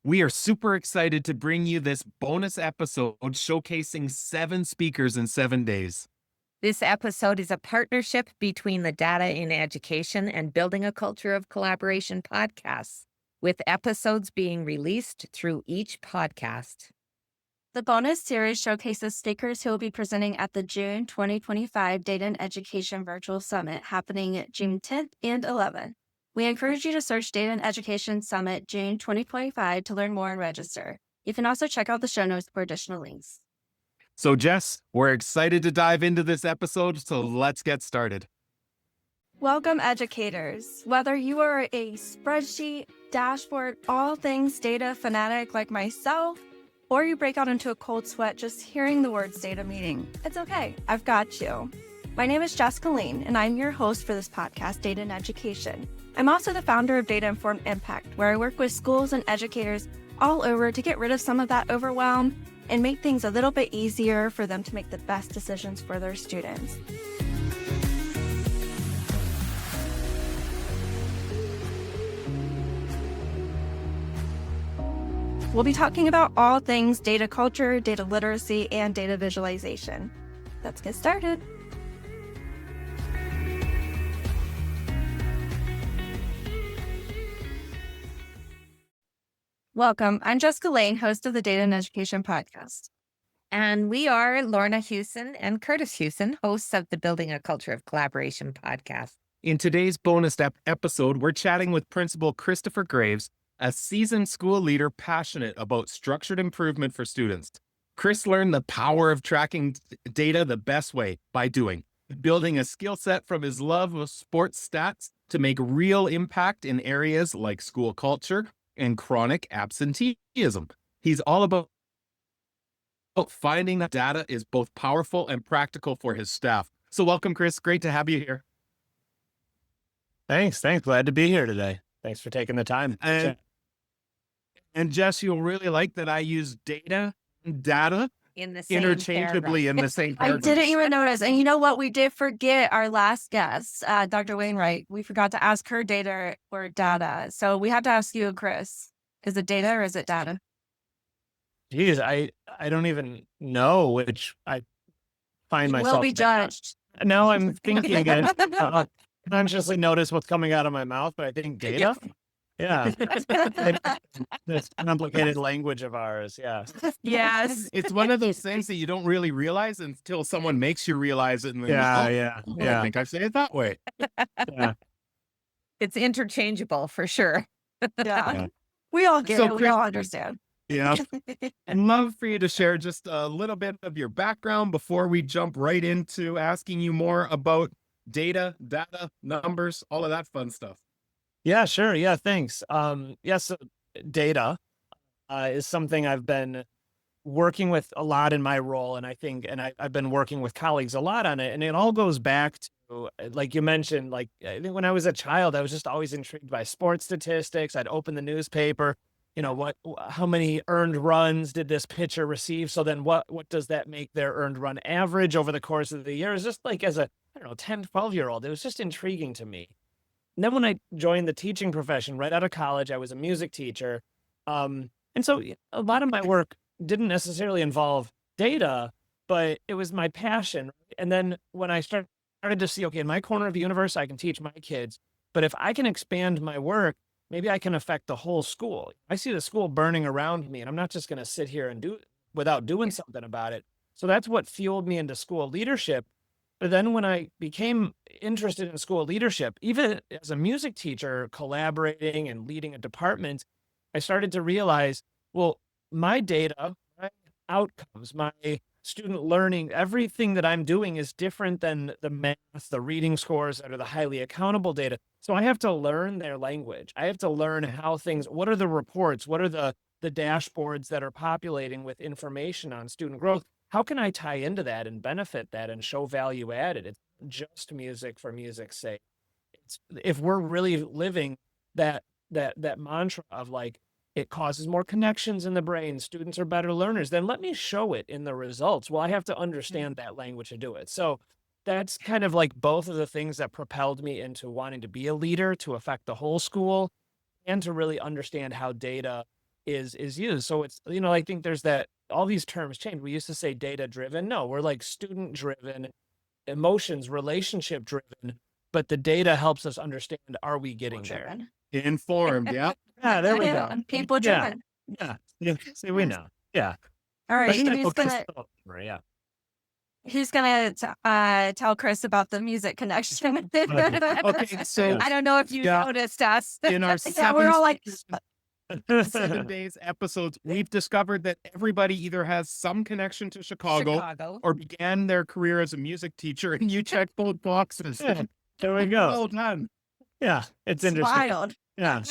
We are super excited to bring you this bonus episode showcasing 7 speakers in 7 days. This episode is a partnership between the Data in Education and Building a Culture of Collaboration podcasts, with episodes being released through each podcast. The bonus series showcases speakers who will be presenting at the June 2025 Data and Education Virtual Summit happening June 10th and 11th. We encourage you to search Data and Education Summit June 2025 to learn more and register. You can also check out the show notes for additional links. So, Jess, we're excited to dive into this episode, so let's get started. Welcome, educators. Whether you are a spreadsheet, dashboard, all things data fanatic like myself, or you break out into a cold sweat just hearing the words data meeting, it's okay. I've got you. My name is Jessica Lane, and I'm your host for this podcast, Data and Education. I'm also the founder of Data Informed Impact, where I work with schools and educators all over to get rid of some of that overwhelm and make things a little bit easier for them to make the best decisions for their students. We'll be talking about all things data culture, data literacy, and data visualization. Let's get started. Welcome. I'm Jessica Lane, host of the Data and Education podcast. And we are Lorna Hewson and Curtis Hewson, hosts of the Building a Culture of Collaboration podcast. In today's bonus episode, we're chatting with Principal Christopher Graves, a seasoned school leader passionate about structured improvement for students. Chris learned the power of tracking data the best way by doing, building a skill set from his love of sports stats to make real impact in areas like school culture and chronic absenteeism. He's all about finding that data is both powerful and practical for his staff. So welcome, Chris. Great to have you here. Thanks. Glad to be here today. Thanks for taking the time. And Jess, you'll really like that I use data and data In the same interchangeably in the same I paragraph. didn't even notice. And you know what? We did forget our last guest, Dr. Wainwright. We forgot to ask her data or data. So we had to ask you, Chris. Is it data or is it data? Geez, I don't even know which I find You myself. will be judged. Now I'm thinking and consciously notice what's coming out of my mouth, but I think data. Yeah. This complicated language of ours. Yeah. Yes. It's one of those things that you don't really realize until someone makes you realize it. And then Yeah. I think I say it that way. Yeah. It's interchangeable for sure. Yeah. We all get So, it. We Chris- all understand. Yeah. I'd love for you to share just a little bit of your background before we jump right into asking you more about data, numbers, all of that fun stuff. Yeah, sure. Yeah, thanks. Yes, data is something I've been working with a lot in my role, and I've been working with colleagues a lot on it, and it all goes back to, like you mentioned, like I think when I was a child, I was just always intrigued by sports statistics. I'd open the newspaper, how many earned runs did this pitcher receive? So then what does that make their earned run average over the course of the year? It's just like as a, 10, 12-year-old, it was just intriguing to me. And then when I joined the teaching profession right out of college, I was a music teacher. And so a lot of my work didn't necessarily involve data, but it was my passion. And then when I started to see, okay, in my corner of the universe, I can teach my kids, but if I can expand my work, maybe I can affect the whole school. I see the school burning around me, and I'm not just going to sit here and do it without doing something about it. So that's what fueled me into school leadership. But then when I became interested in school leadership, even as a music teacher, collaborating and leading a department, I started to realize, well, my data, my outcomes, my student learning, everything that I'm doing is different than the math, the reading scores that are the highly accountable data. So I have to learn their language. I have to learn what are the reports? What are the dashboards that are populating with information on student growth? How can I tie into that and benefit that and show value added? It's not just music for music's sake. If we're really living that mantra of like, it causes more connections in the brain, students are better learners, then let me show it in the results. Well, I have to understand that language to do it. So that's kind of like both of the things that propelled me into wanting to be a leader, to affect the whole school, and to really understand how data is used. So it's, I think there's that all these terms change. We used to say data driven. No, we're like student driven, emotions, relationship driven, but the data helps us understand, are we getting there? Driven. Informed. Yeah. Yeah, there we Yeah, go. people Yeah. driven. Yeah. Yeah. See, we know. Yeah. All right, But who's gonna yeah. tell Chris about the music connection? Okay, so I don't know if you Yeah. noticed us. in our Yeah, we're all like, 7 days episodes, we've discovered that everybody either has some connection to Chicago or began their career as a music teacher, and you check both boxes. Yeah, there we go. Well done. Yeah, it's it's interesting. wild. Yeah.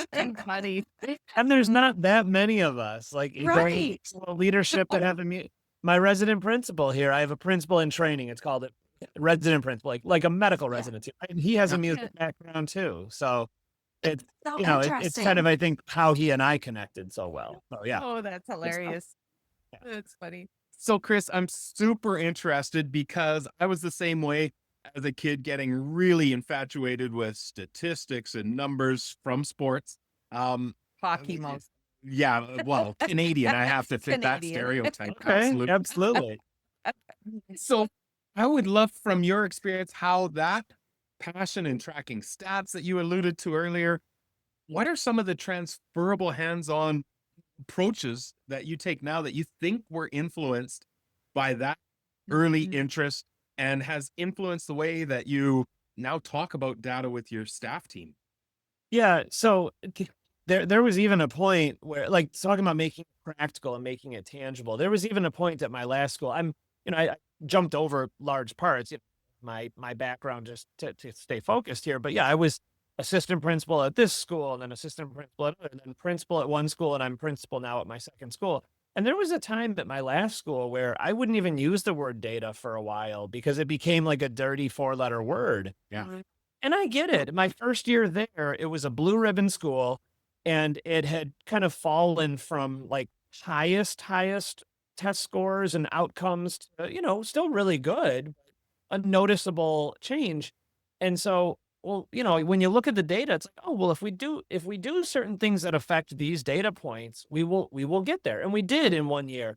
Funny. And there's not that many of us, like Right. leadership that have my resident principal here. I have a principal in training. It's called a resident principal, like a medical residency. And he has a music background too. So it's, So it's interesting. kind of, I think, how he and I connected so well. So yeah. Oh, that's hilarious. Yeah. That's funny. So, Chris, I'm super interested because I was the same way as a kid, getting really infatuated with statistics and numbers from sports. Hockey most. Yeah, well, Canadian, I have to fit that Canadian. stereotype. Okay. Absolutely. So I would love from your experience how that passion in tracking stats that you alluded to earlier, what are some of the transferable hands-on approaches that you take now that you think were influenced by that early interest and has influenced the way that you now talk about data with your staff team? Yeah. So there was even a point where, like, talking about making it practical and making it tangible. There was even a point at my last school. I jumped over large parts. My background just to stay focused here. But yeah, I was assistant principal at this school, and then assistant principal at another, and then principal at one school, and I'm principal now at my second school. And there was a time at my last school where I wouldn't even use the word data for a while because it became like a dirty 4-letter word. Yeah. And I get it. My first year there, it was a blue ribbon school, and it had kind of fallen from like highest test scores and outcomes to, still really good, a noticeable change. And so, well, when you look at the data, it's like, oh, well, if we do certain things that affect these data points, we will get there. And we did in 1 year.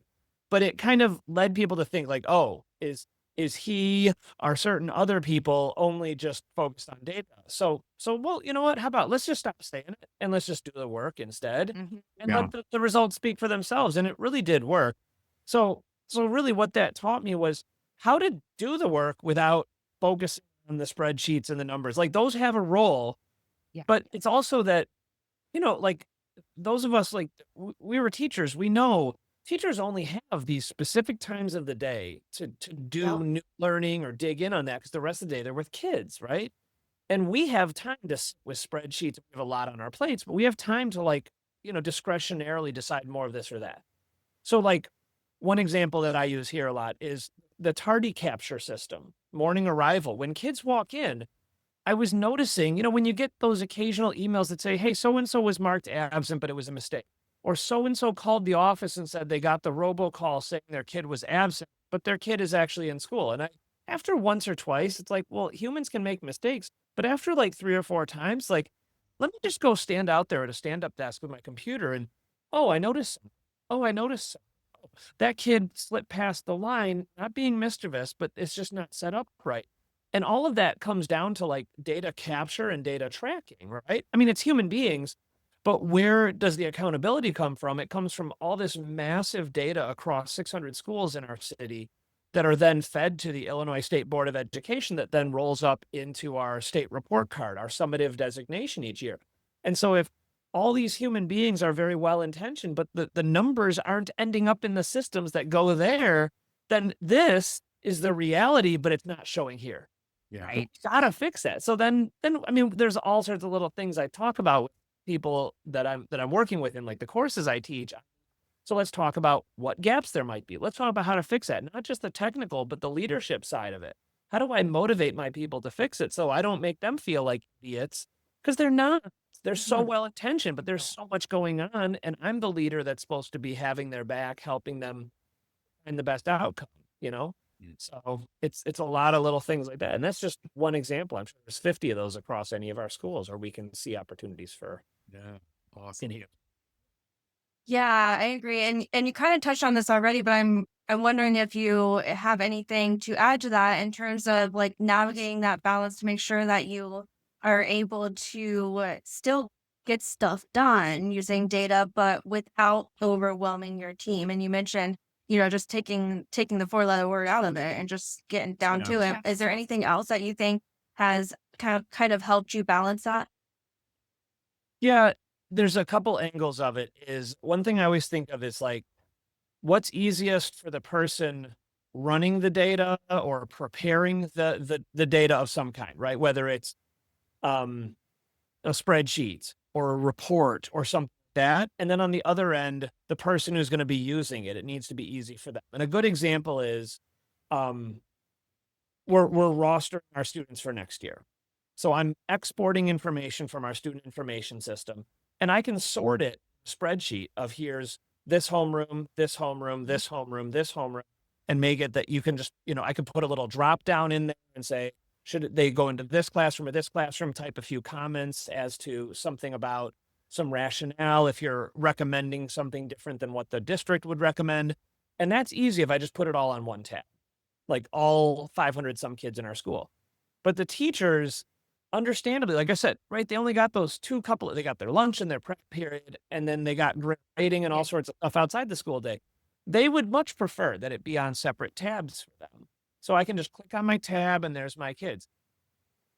But it kind of led people to think like, oh, is he or certain other people only just focused on data? So well, you know what? How about let's just stop saying it and let's just do the work instead and Yeah. let the results speak for themselves. And it really did work. So really what that taught me was how to do the work without focusing on the spreadsheets and the numbers. Like those have a role, Yeah. but it's also that, like those of us, like we were teachers, we know teachers only have these specific times of the day to do new learning or dig in on that because the rest of the day they're with kids, right? And we have time to sit with spreadsheets. We have a lot on our plates, but we have time to discretionarily decide more of this or that. So like one example that I use here a lot is the tardy capture system, morning arrival. When kids walk in, I was noticing, when you get those occasional emails that say, hey, so-and-so was marked absent, but it was a mistake. Or so-and-so called the office and said they got the robocall saying their kid was absent, but their kid is actually in school. And after once or twice, it's like, well, humans can make mistakes. But after like 3 or 4 times, like, let me just go stand out there at a stand-up desk with my computer and, oh, I noticed. Oh, I noticed. That kid slipped past the line, not being mischievous, but it's just not set up right. And all of that comes down to like data capture and data tracking, right? I mean, it's human beings, but where does the accountability come from? It comes from all this massive data across 600 schools in our city that are then fed to the Illinois State Board of Education that then rolls up into our state report card, our summative designation each year. And so if all these human beings are very well intentioned, but the numbers aren't ending up in the systems that go there, then this is the reality, but it's not showing here. Yeah. Right. Gotta fix that. So then I mean, there's all sorts of little things I talk about with people that I'm working with in like the courses I teach. So let's talk about what gaps there might be. Let's talk about how to fix that. Not just the technical, but the leadership side of it. How do I motivate my people to fix it so I don't make them feel like idiots? Because they're not. They're so well intentioned, but there's so much going on. And I'm the leader that's supposed to be having their back, helping them find the best outcome, So it's a lot of little things like that. And that's just one example. I'm sure there's 50 of those across any of our schools, or we can see opportunities for Yeah. Awesome. in here. Yeah, I agree. And you kind of touched on this already, but I'm wondering if you have anything to add to that in terms of like navigating that balance to make sure that you are able to still get stuff done using data, but without overwhelming your team. And you mentioned, just taking the four-letter word out of it and just getting down Yeah. to it. Is there anything else that you think has kind of helped you balance that? Yeah, there's a couple angles of it. Is one thing I always think of is like, what's easiest for the person running the data or preparing the data of some kind, right? Whether it's um, a spreadsheet or a report or something like that. And then on the other end, the person who's going to be using it, it needs to be easy for them. And a good example is um, we're rostering our students for next year. So I'm exporting information from our student information system, and I can sort it spreadsheet of here's this homeroom, this homeroom, this homeroom, this homeroom, and make it that you can just, I could put a little drop down in there and say, should they go into this classroom or this classroom, type a few comments as to something about some rationale if you're recommending something different than what the district would recommend. And that's easy if I just put it all on one tab, like all 500 some kids in our school. But the teachers, understandably, like I said, right, they only got those they got their lunch and their prep period, and then they got grading and all sorts of stuff outside the school day. They would much prefer that it be on separate tabs for them. So I can just click on my tab and there's my kids.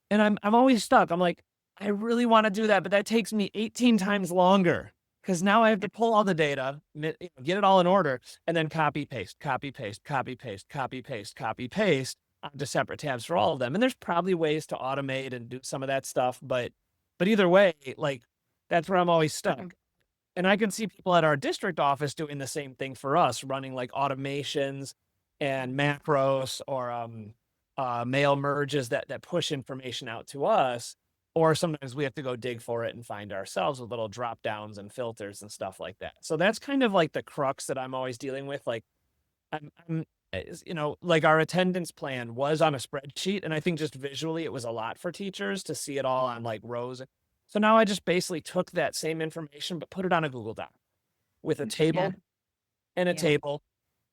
And I'm always stuck. I'm like, I really want to do that, but that takes me 18 times longer because now I have to pull all the data, get it all in order, and then copy, paste, copy, paste, copy, paste, copy, paste, copy, paste onto separate tabs for all of them. And there's probably ways to automate and do some of that stuff, but either way, like that's where I'm always stuck. And I can see people at our district office doing the same thing for us, running like automations and macros or mail merges that push information out to us. Or sometimes we have to go dig for it and find ourselves with little drop downs and filters and stuff like that. So that's kind of like the crux that I'm always dealing with. Like like our attendance plan was on a spreadsheet, and I think just visually it was a lot for teachers to see it all on like rows. So now I just basically took that same information but put it on a Google Doc with a table and a Yeah. table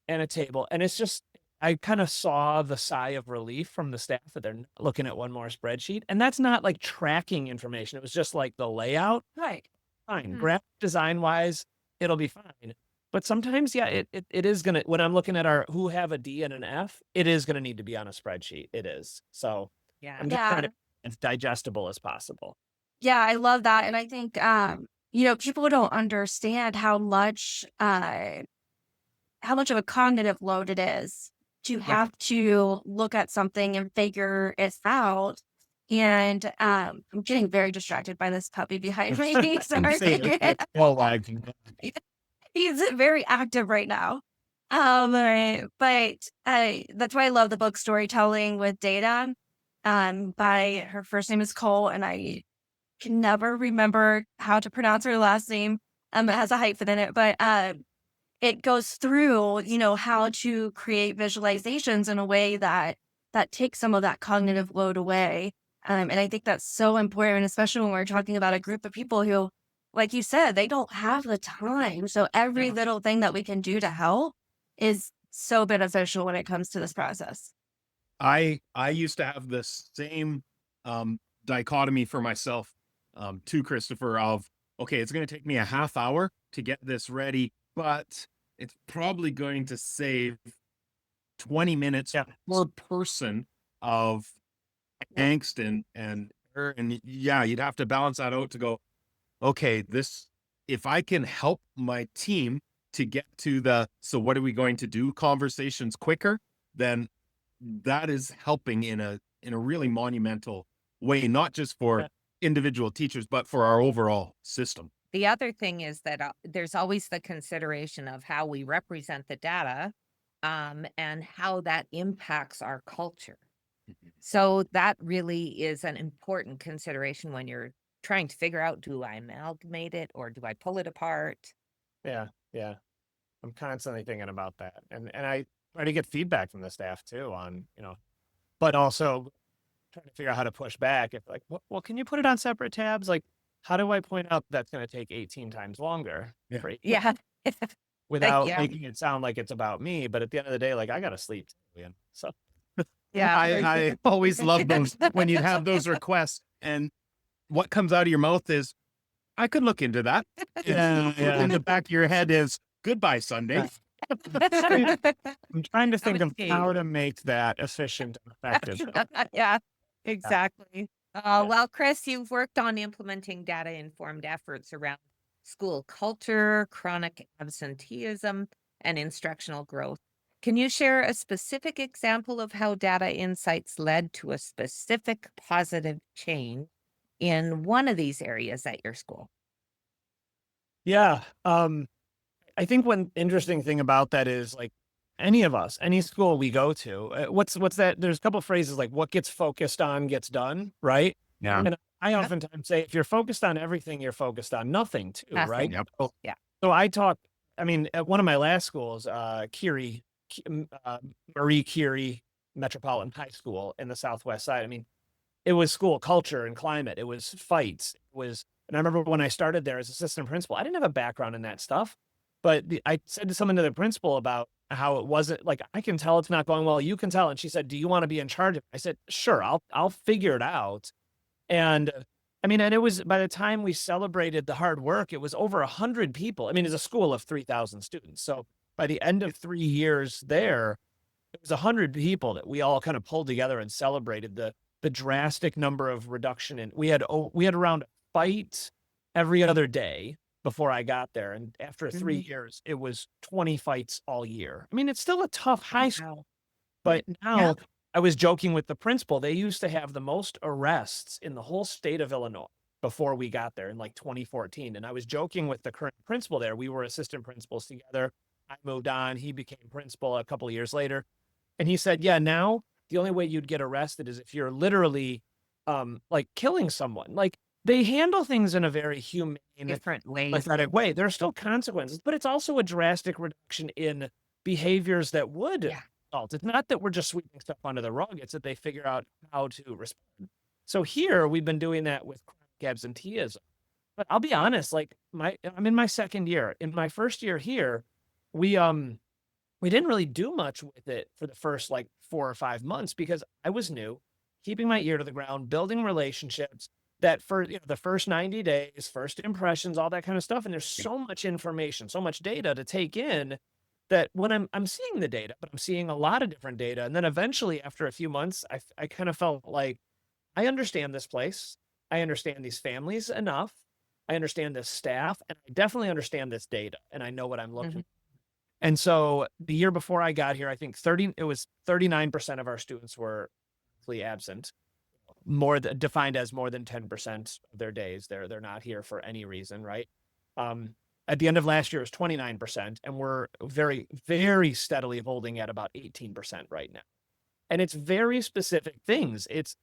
and a table. And it's just, I kind of saw the sigh of relief from the staff that they're not looking at one more spreadsheet. And that's not like tracking information. It was just like the layout. Right. Fine. Hmm. Graphic design wise, it'll be fine. But sometimes, yeah, it is gonna, when I'm looking at our who have a D and an F, it is gonna need to be on a spreadsheet. It is. So Yeah. I'm just trying to as digestible as possible. Yeah, I love that. And I think, people don't understand how much of a cognitive load it is to have to look at something and figure it out. And I'm getting very distracted by this puppy behind me. Sorry. He's very active right now. But that's why I love the book Storytelling with Data. By her first name is Cole, and I can never remember how to pronounce her last name. It has a hyphen in it, but it goes through, how to create visualizations in a way that takes some of that cognitive load away. And I think that's so important, especially when we're talking about a group of people who, like you said, they don't have the time. So every little thing that we can do to help is so beneficial when it comes to this process. I used to have the same dichotomy for myself to Christopher of, okay, it's going to take me a half hour to get this ready, but it's probably going to save 20 minutes per person of angst and yeah, you'd have to balance that out to go, okay, if I can help my team to get to so what are we going to do conversations quicker, then that is helping in a really monumental way, not just for individual teachers, but for our overall system. The other thing is that there's always the consideration of how we represent the data, and how that impacts our culture. So that really is an important consideration when you're trying to figure out, do I amalgamate it or do I pull it apart? Yeah. Yeah. I'm constantly thinking about that. And I try to get feedback from the staff too on, but also trying to figure out how to push back. If like, well, can you put it on separate tabs? Like, how do I point out that's going to take 18 times longer Yeah. for 8 Yeah. without Yeah. making it sound like it's about me? But at the end of the day, like I got to sleep too, So Yeah. I always love those when you have those requests and what comes out of your mouth is, I could look into that. In the back of your head is, goodbye, Sunday. I'm trying to think of Okay. how to make that efficient and effective. Yeah, exactly. Well, Chris, you've worked on implementing data-informed efforts around school culture, chronic absenteeism, and instructional growth. Can you share a specific example of how data insights led to a specific positive change in one of these areas at your school? Yeah. I think one interesting thing about that is like any of us, any school we go to, what's that? There's a couple of phrases like what gets focused on gets done, right? Yeah. And I Yep. oftentimes say if you're focused on everything, you're focused on nothing too, right? Nothing. Yep. Yeah. So I taught, I mean, at one of my last schools, Marie Curie Metropolitan High School in the Southwest side. I mean, it was school culture and climate. It was fights. It was, and I remember when I started there as assistant principal, I didn't have a background in that stuff, but I said to someone to the principal about how it wasn't like, I can tell it's not going well. You can tell. And she said, do you want to be in charge of it? I said, sure, I'll figure it out. And I mean, and it was, by the time we celebrated the hard work, it was over 100 people. I mean, it's a school of 3,000 students. So by the end of 3 years there, it was 100 people that we all kind of pulled together and celebrated the drastic number of reduction in. We had around a fight every other day before I got there, and after 3 years, it was 20 fights all year. I mean, it's still a tough high school, Wow. but now Yeah. I was joking with the principal. They used to have the most arrests in the whole state of Illinois before we got there in like 2014. And I was joking with the current principal there. We were assistant principals together. I moved on. He became principal a couple of years later. And he said, yeah, now the only way you'd get arrested is if you're literally like killing someone. Like they handle things in a very humane, Different ways. empathetic way. There are still consequences, but it's also a drastic reduction in behaviors that would Yeah. result. It's not that we're just sweeping stuff under the rug. It's that they figure out how to respond. So here we've been doing that with chronic absenteeism. But I'll be honest, like I'm in my second year. In my first year here, we didn't really do much with it for the first like 4 or 5 months because I was new, keeping my ear to the ground, building relationships that for the first 90 days, first impressions, all that kind of stuff. And there's so much information, so much data to take in that when I'm seeing the data, but I'm seeing a lot of different data. And then eventually after a few months, I kind of felt like I understand this place. I understand these families enough. I understand this staff, and I definitely understand this data, and I know what I'm looking for. And so the year before I got here, I think 39% of our students were absent, defined as more than 10% of their days. They're not here for any reason, right? At the end of last year, it was 29%, and we're very, very steadily holding at about 18% right now. And it's very specific things. It's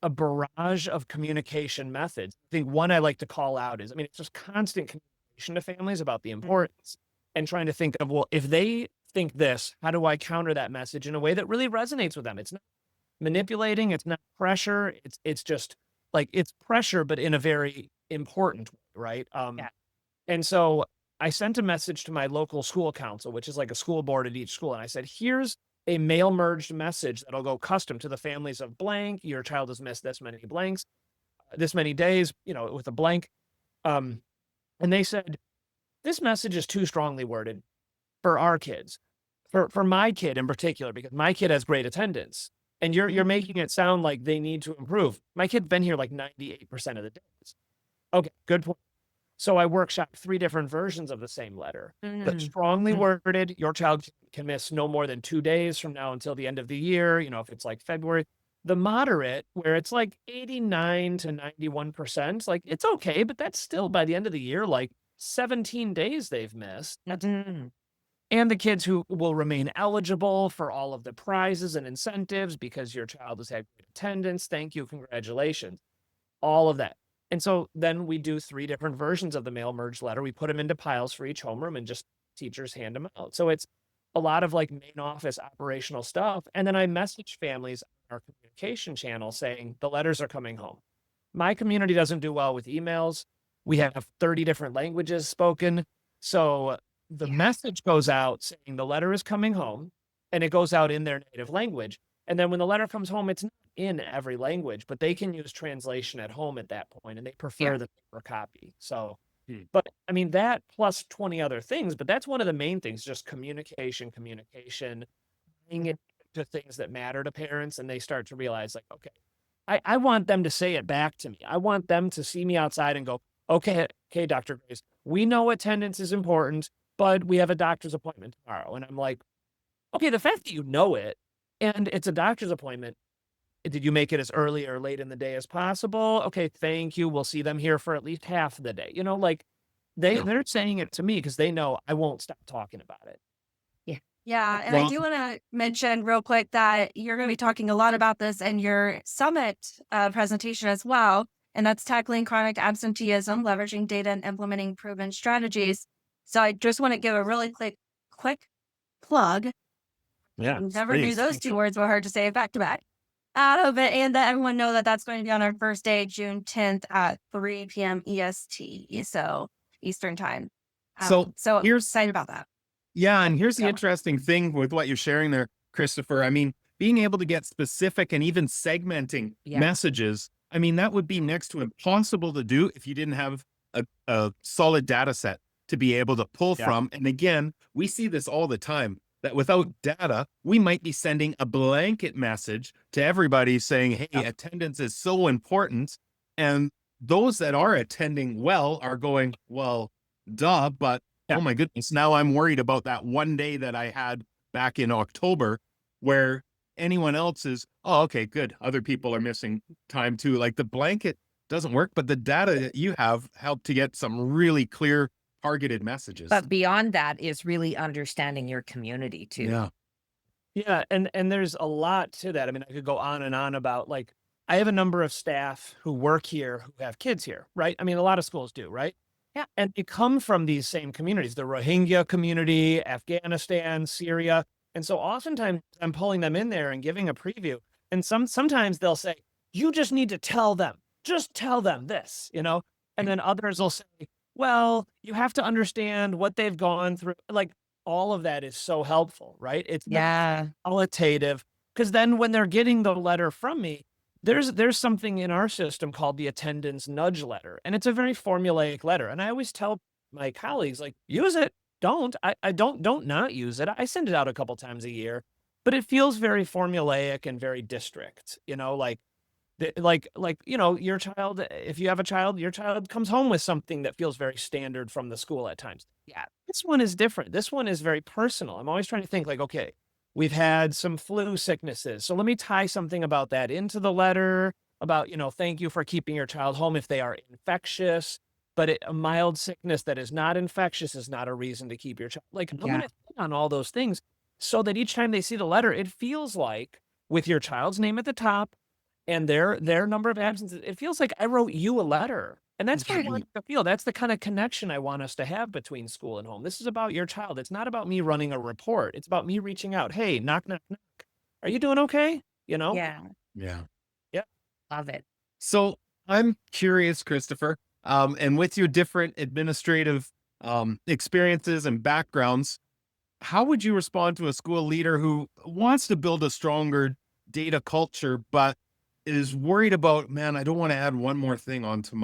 a barrage of communication methods. I think one I like to call out is, I mean, it's just constant communication to families about the importance and trying to think of, well, if they think this, how do I counter that message in a way that really resonates with them? It's not manipulating. It's not pressure. It's just like, it's pressure, but in a very important way, right? Yeah. And so I sent a message to my local school council, which is like a school board at each school. And I said, here's a mail merged message that'll go custom to the families of blank. Your child has missed this many blanks, this many days, with a blank. And they said, this message is too strongly worded for our kids, for my kid in particular, because my kid has great attendance. And you're making it sound like they need to improve. My kid's been here like 98% of the days. Okay, good point. So I workshopped 3 different versions of the same letter. The strongly worded, your child can miss no more than 2 days from now until the end of the year, if it's like February. The moderate, where it's like 89 to 91%, like it's okay, but that's still by the end of the year, like 17 days they've missed. And the kids who will remain eligible for all of the prizes and incentives because your child has had great attendance. Thank you. Congratulations. All of that. And so then we do 3 different versions of the mail merge letter. We put them into piles for each homeroom and just teachers hand them out. So it's a lot of like main office operational stuff. And then I message families on our communication channel saying the letters are coming home. My community doesn't do well with emails. We have 30 different languages spoken. So the Yeah. message goes out saying the letter is coming home, and it goes out in their native language. And then when the letter comes home, it's not in every language, but they can use translation at home at that point, and they prefer Yeah. the paper copy. So, Hmm. but I mean, that plus 20 other things, but that's one of the main things, just communication, bringing it to things that matter to parents, and they start to realize, like, okay, I want them to say it back to me. I want them to see me outside and go, okay, Dr. Grace, we know attendance is important, but we have a doctor's appointment tomorrow. And I'm like, okay, the fact that you know it and it's a doctor's appointment, did you make it as early or late in the day as possible? Okay, thank you. We'll see them here for at least half of the day. Like Yeah. they're saying it to me because they know I won't stop talking about it. Yeah, and I Well, do want to mention real quick that you're going to be talking a lot about this in your summit presentation as well, and that's tackling chronic absenteeism, leveraging data and implementing proven strategies. So I just want to give a really quick plug. Yeah, Never knew those two words were hard to say back to back. And let everyone know that that's going to be on our first day, June 10th at 3 p.m. EST, so Eastern time. so So here's excited about that. Yeah, and here's the Go. interesting thing with what you're sharing there, Christopher. I mean, being able to get specific and even segmenting Yeah. messages, I mean, that would be next to impossible to do if you didn't have a solid data set to be able to pull Yeah. from. And again, we see this all the time that without data, we might be sending a blanket message to everybody saying, hey, Yeah. attendance is so important. And those that are attending well are going, well, duh, but Yeah. oh my goodness, now I'm worried about that one day that I had back in October where anyone else is, oh, okay, good. Other people are missing time too. Like the blanket doesn't work, but the data that you have helped to get some really clear targeted messages. But beyond that is really understanding your community too. Yeah. Yeah, and there's a lot to that. I mean, I could go on and on about, like, I have a number of staff who work here who have kids here, right? I mean, a lot of schools do, right? Yeah. And they come from these same communities, the Rohingya community, Afghanistan, Syria. And so oftentimes I'm pulling them in there and giving a preview. And sometimes they'll say, you just need to tell them, just tell them this, And then others will say, well, you have to understand what they've gone through. Like, all of that is so helpful, right? It's Yeah. qualitative, because then when they're getting the letter from me, there's something in our system called the attendance nudge letter, and it's a very formulaic letter. And I always tell my colleagues, like, use it. I don't not use it. I send it out a couple times a year, but it feels very formulaic and very district, your child, if you have a child, your child comes home with something that feels very standard from the school at times. Yeah. This one is different. This one is very personal. I'm always trying to think, like, okay, we've had some flu sicknesses, so let me tie something about that into the letter about, thank you for keeping your child home if they are infectious, but a mild sickness that is not infectious is not a reason to keep your child. Like, I'm Yeah. going to think on all those things so that each time they see the letter, it feels like, with your child's name at the top and their number of absences, it feels like I wrote you a letter. And that's what I want to feel. That's the kind of connection I want us to have between school and home. This is about your child. It's not about me running a report. It's about me reaching out. Hey, knock, knock, knock. Are you doing okay? Yeah. Yeah. Love it. So I'm curious, Christopher, and with your different administrative experiences and backgrounds, how would you respond to a school leader who wants to build a stronger data culture, but is worried about, man, I don't want to add one more thing onto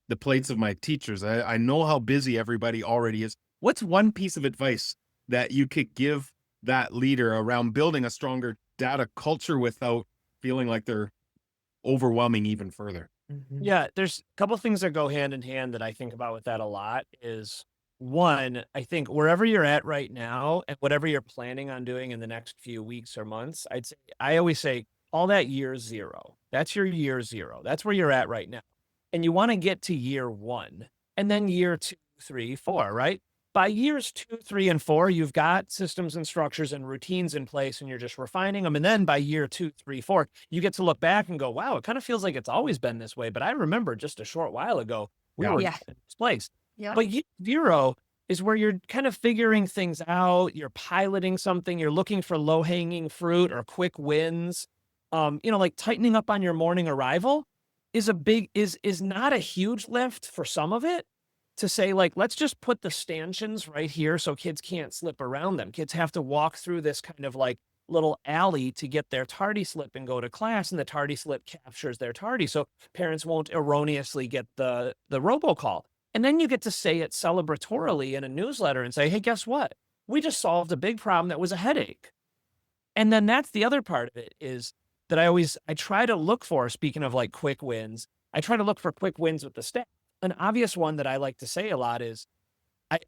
the plates of my teachers. I know how busy everybody already is. What's one piece of advice that you could give that leader around building a stronger data culture without feeling like they're overwhelming even further? Mhm. Yeah, there's a couple things that go hand in hand that I think about with that a lot is, one, I think wherever you're at right now and whatever you're planning on doing in the next few weeks or months, I always say, all that year zero. That's your year zero. That's where you're at right now. And you want to get to year one and then year 2, 3, 4, right? By years 2, 3, and 4, you've got systems and structures and routines in place and you're just refining them. And then by year 2, 3, 4, you get to look back and go, wow, it kind of feels like it's always been this way. But I remember just a short while ago, we were in this place. Yeah. But year zero is where you're kind of figuring things out. You're piloting something. You're looking for low-hanging fruit or quick wins. Like tightening up on your morning arrival is not a huge lift for some of it to say, like, let's just put the stanchions right here so kids can't slip around them. Kids have to walk through this kind of like little alley to get their tardy slip and go to class, and the tardy slip captures their tardy. So parents won't erroneously get the robocall. And then you get to say it celebratorily in a newsletter and say, hey, guess what? We just solved a big problem that was a headache. And then that's the other part of it is that I try to look for, speaking of like quick wins, I try to look for quick wins with the staff. An obvious one that I like to say a lot is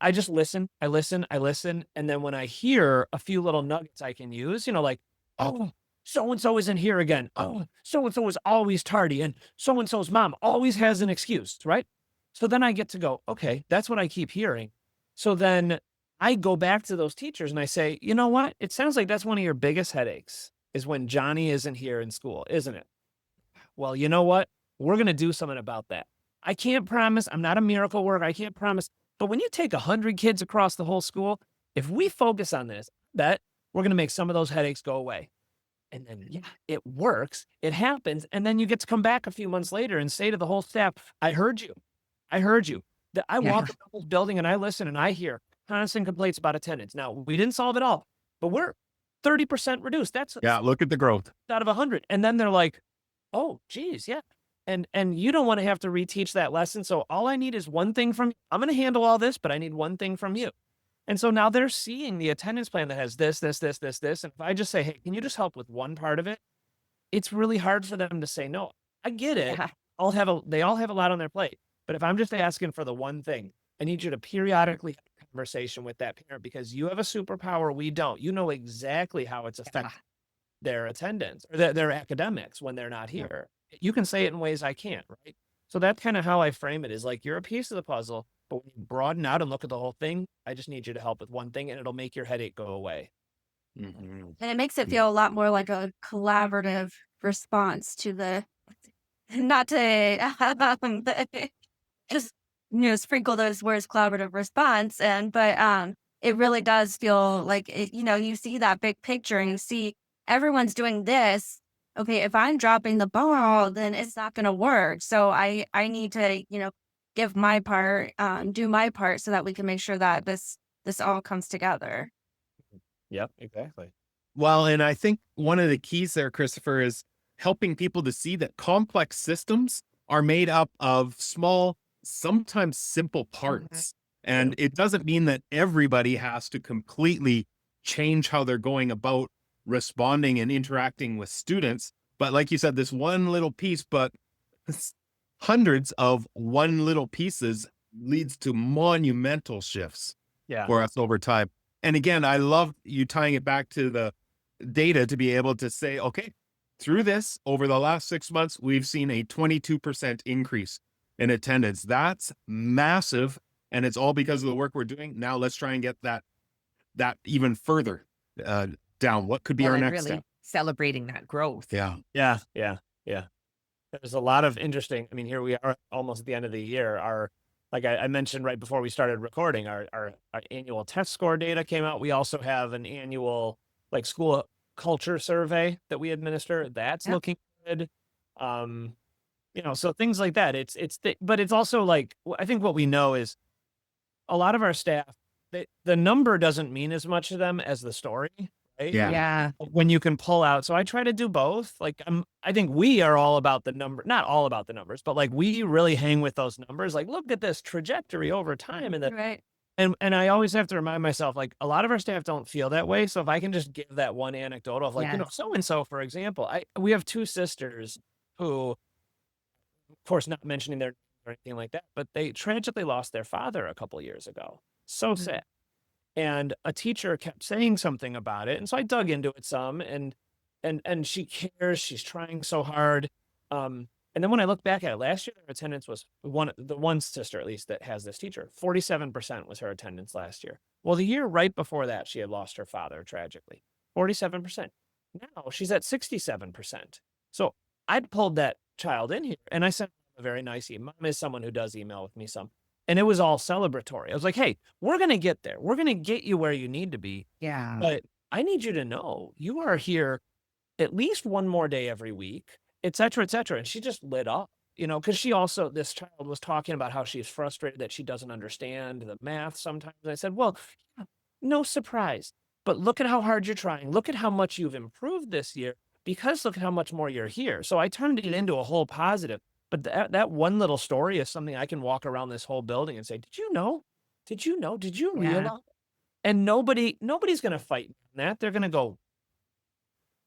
I just listen, I listen. And then when I hear a few little nuggets I can use, like, oh, so-and-so isn't here again. Oh, so-and-so is always tardy. And so-and-so's mom always has an excuse, right? So then I get to go, okay, that's what I keep hearing. So then I go back to those teachers and I say, you know what? It sounds like that's one of your biggest headaches is when Johnny isn't here in school, isn't it? Well, you know what? We're going to do something about that. I can't promise. I'm not a miracle worker. I can't promise. But when you take 100 kids across the whole school, if we focus on this, I bet we're going to make some of those headaches go away. And then, yeah, it works. It happens. And then you get to come back a few months later and say to the whole staff, I heard you. I heard you. That I walk around this building and I listen and I hear constant complaints about attendance. Now, we didn't solve it all, but we're 30% reduced. That's Look at the growth out of 100. And then they're like, oh, geez, yeah. And you don't want to have to reteach that lesson. So all I need is one thing from you. I'm going to handle all this, but I need one thing from you. And so now they're seeing the attendance plan that has this. And if I just say, hey, can you just help with one part of it? It's really hard for them to say no. I get it. Yeah. They all have a lot on their plate. But if I'm just asking for the one thing, I need you to periodically have a conversation with that parent because you have a superpower we don't. You know exactly how it's affecting their attendance or their academics when they're not here. You can say it in ways I can't, right? So that's kind of how I frame it is like you're a piece of the puzzle, but when you broaden out and look at the whole thing, I just need you to help with one thing and it'll make your headache go away. And it makes it feel a lot more like a collaborative response to the, not to just, sprinkle those words collaborative response. But it really does feel like, you see that big picture and you see everyone's doing this. Okay, if I'm dropping the ball, then it's not going to work. So I need to, give my part, do my part so that we can make sure that this all comes together. Yep, exactly. Well, and I think one of the keys there, Christopher, is helping people to see that complex systems are made up of small, sometimes simple parts. And it doesn't mean that everybody has to completely change how they're going about responding and interacting with students. But like you said, this one little piece, but hundreds of one little pieces leads to monumental shifts for us over time. And again, I love you tying it back to the data to be able to say, okay, through this, over the last 6 months, we've seen a 22% increase in attendance. That's massive. And it's all because of the work we're doing. Now let's try and get that even further down. What could be our next step? Celebrating that growth. Yeah. There's a lot of interesting, here we are almost at the end of the year. Like I mentioned right before we started recording, our annual test score data came out. We also have an annual school culture survey that we administer. That's looking good. So things like that. But it's also I think what we know is a lot of our staff, the number doesn't mean as much to them as the story, right? Yeah. When you can pull out. So I try to do both. I think we are all about the number, not all about the numbers, but we really hang with those numbers. Look at this trajectory over time. Right. And I always have to remind myself, a lot of our staff don't feel that way. So if I can just give that one anecdote of so-and-so, for example, we have two sisters who, of course, not mentioning their or anything like that, but they tragically lost their father a couple years ago. So sad. And a teacher kept saying something about it. And so I dug into it some and she cares. She's trying so hard. And then when I look back at it, last year, her attendance was the one sister, at least, that has this teacher, 47% was her attendance last year. Well, the year right before that, she had lost her father tragically, 47%. Now she's at 67%. So I'd pulled that child in here and I sent a very nice email. Mom is someone who does email with me some. And it was all celebratory. I was like, hey, we're going to get there. We're going to get you where you need to be. Yeah. But I need you to know you are here at least one more day every week, et cetera, et cetera. And she just lit up. because this child was talking about how she's frustrated that she doesn't understand the math sometimes. I said, well, yeah, no surprise, but look at how hard you're trying. Look at how much you've improved this year because look at how much more you're here. So I turned it into a whole positive. But that one little story is something I can walk around this whole building and say, did you know? Did you know? Did you Yeah. realize? And nobody's going to fight on that. They're going to go,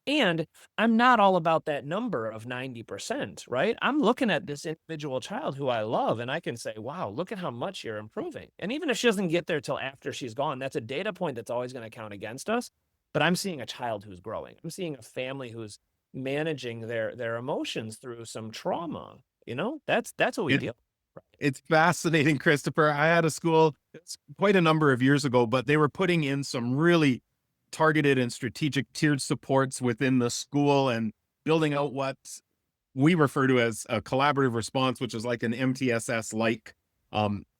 and I'm not all about that number of 90%, right? I'm looking at this individual child who I love, and I can say, wow, look at how much you're improving. And even if she doesn't get there till after she's gone, that's a data point that's always going to count against us. But I'm seeing a child who's growing. I'm seeing a family who's managing their emotions through some trauma. That's what we It- deal. It's fascinating, Christopher. I had a school, it's quite a number of years ago, but they were putting in some really targeted and strategic tiered supports within the school and building out what we refer to as a collaborative response, which is like an MTSS like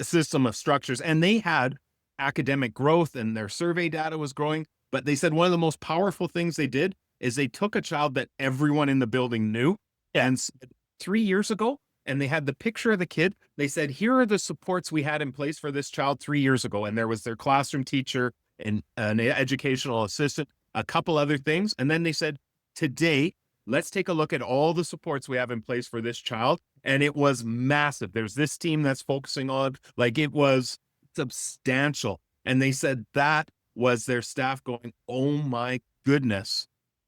system of structures. And they had academic growth and their survey data was growing. But they said one of the most powerful things they did is they took a child that everyone in the building knew and said 3 years ago, and they had the picture of the kid. They said, here are the supports we had in place for this child 3 years ago. And there was their classroom teacher and an educational assistant, a couple other things. And then they said, today, let's take a look at all the supports we have in place for this child. And it was massive. There's this team that's focusing on, like, it was substantial. And they said that was their staff going, oh my goodness,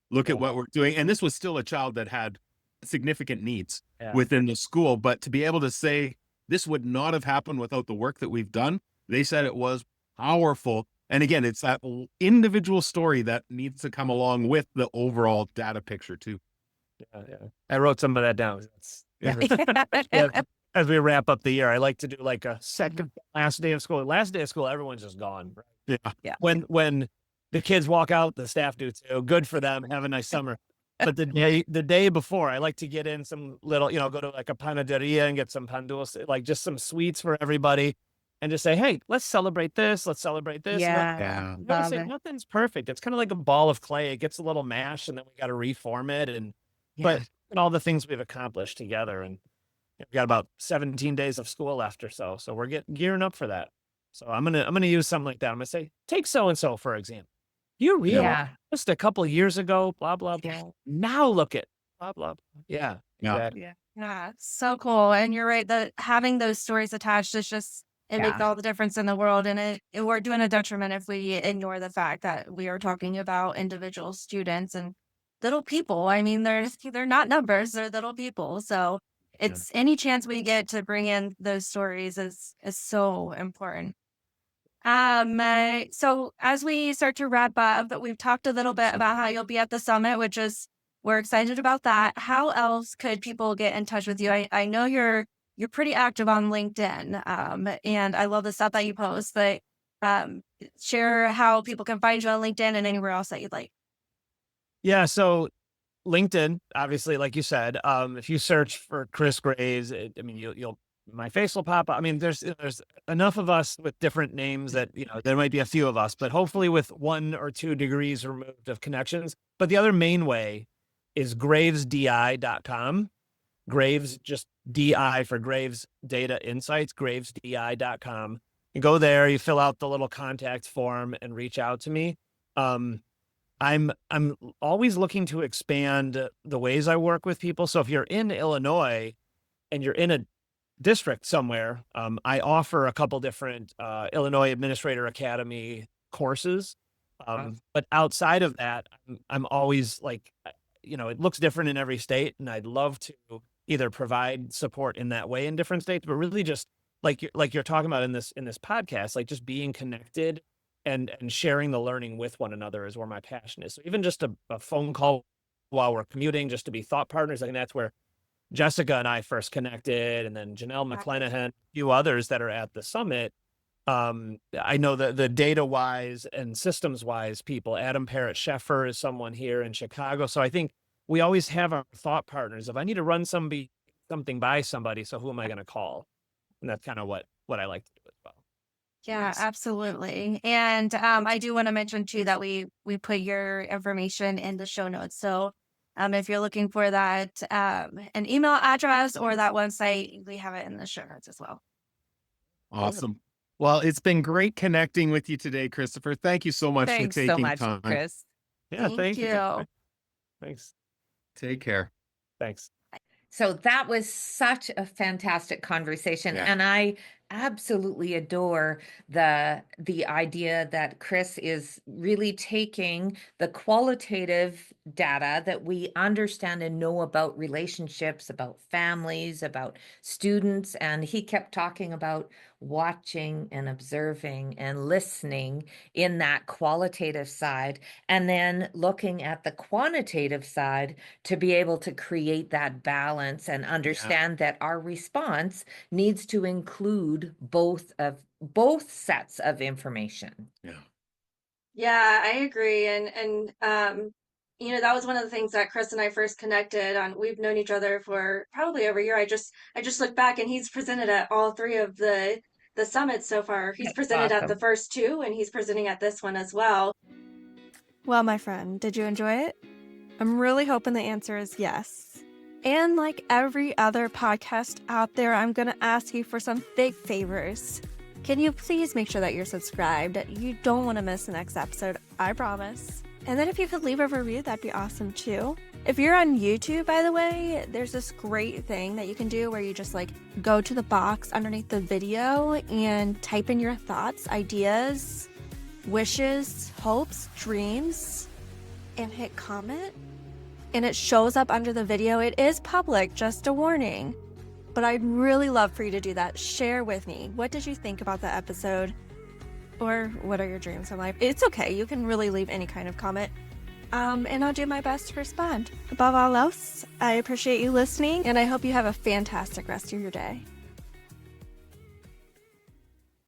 look at what we're doing. And this was still a child that had significant needs within the school. But to be able to say this would not have happened without the work that we've done, they said it was powerful. And again, it's that individual story that needs to come along with the overall data picture too. Yeah. I wrote some of that down. Yeah. As we wrap up the year, I like to do like a second last day of school. Last day of school, everyone's just gone. Right? Yeah. When the kids walk out, the staff do too. Good for them. Have a nice summer. But the day before, I like to get in some little, go to like a panaderia and get some pan dulce, like just some sweets for everybody, and just say, hey, let's celebrate this. Let's celebrate this. Yeah. I say nothing's perfect. It's kind of like a ball of clay. It gets a little mashed, and then we got to reform it. But all the things we've accomplished together, and we got about 17 days of school left or so. So we're gearing up for that. So I'm gonna use something like that. I'm gonna say, take so and so for example. You realize just a couple of years ago, blah blah blah. Yeah. Now look at blah blah blah. Yeah. Exactly. Yeah, so cool. And you're right that having those stories attached is just it makes all the difference in the world. And we're doing a detriment if we ignore the fact that we are talking about individual students and little people. I mean, they're not numbers, they're little people. So it's any chance we get to bring in those stories is so important. So as we start to wrap up, we've talked a little bit about how you'll be at the summit, which is we're excited about that. How else could people get in touch with you? I know you're pretty active on LinkedIn, and I love the stuff that you post, but share how people can find you on LinkedIn and anywhere else that you'd like. Yeah. So LinkedIn, obviously, like you said, if you search for Chris Graves, you'll my face will pop up. I mean, there's enough of us with different names that, there might be a few of us, but hopefully with 1 or 2 degrees removed of connections. But the other main way is gravesdi.com. Graves, just DI for Graves Data Insights, gravesdi.com. You go there, you fill out the little contact form and reach out to me. I'm always looking to expand the ways I work with people. So if you're in Illinois and you're in a district somewhere, I offer a couple different Illinois Administrator Academy courses. But outside of that, I'm always like, it looks different in every state, and I'd love to either provide support in that way in different states, but really just like you're talking about in this podcast, like just being connected and sharing the learning with one another is where my passion is. So even just a phone call while we're commuting, just to be thought partners, I think that's where Jessica and I first connected, and then Janelle McClenahan, a few others that are at the summit. I know the data wise and systems wise people, Adam Parrott Sheffer is someone here in Chicago. So I think we always have our thought partners. If I need to run something by somebody, so who am I going to call? And that's kind of what I like to do as well. Yeah, absolutely. And I do want to mention too that we put your information in the show notes. So If you're looking for that, an email address or that website, we have it in the show notes as well. Awesome. Well, it's been great connecting with you today, Christopher. Thank you so much for Thanks so taking much, time. Chris. Yeah, Thank you. Thanks. Take care. Thanks. So that was such a fantastic conversation, Yeah. and I absolutely adore the idea that Chris is really taking the qualitative data that we understand and know about relationships, about families, about students, and he kept talking about watching and observing and listening in that qualitative side, and then looking at the quantitative side to be able to create that balance and understand that our response needs to include both sets of information. Yeah. Yeah, I agree. That was one of the things that Chris and I first connected on. We've known each other for probably over a year. I just looked back and he's presented at all three of the summits so far. He's That's presented at the awesome. first two and he's presenting at this one as well. Well, my friend, did you enjoy it? I'm really hoping the answer is yes. And like every other podcast out there, I'm going to ask you for some big favors. Can you please make sure that you're subscribed? You don't want to miss the next episode, I promise. And then if you could leave a review, that'd be awesome too. If you're on YouTube, by the way, there's this great thing that you can do where you just like go to the box underneath the video and type in your thoughts, ideas, wishes, hopes, dreams, and hit comment. And it shows up under the video. It is public, just a warning. But I'd really love for you to do that. Share with me. What did you think about the episode? Or what are your dreams in life? It's okay. You can really leave any kind of comment. And I'll do my best to respond. Above all else, I appreciate you listening, and I hope you have a fantastic rest of your day.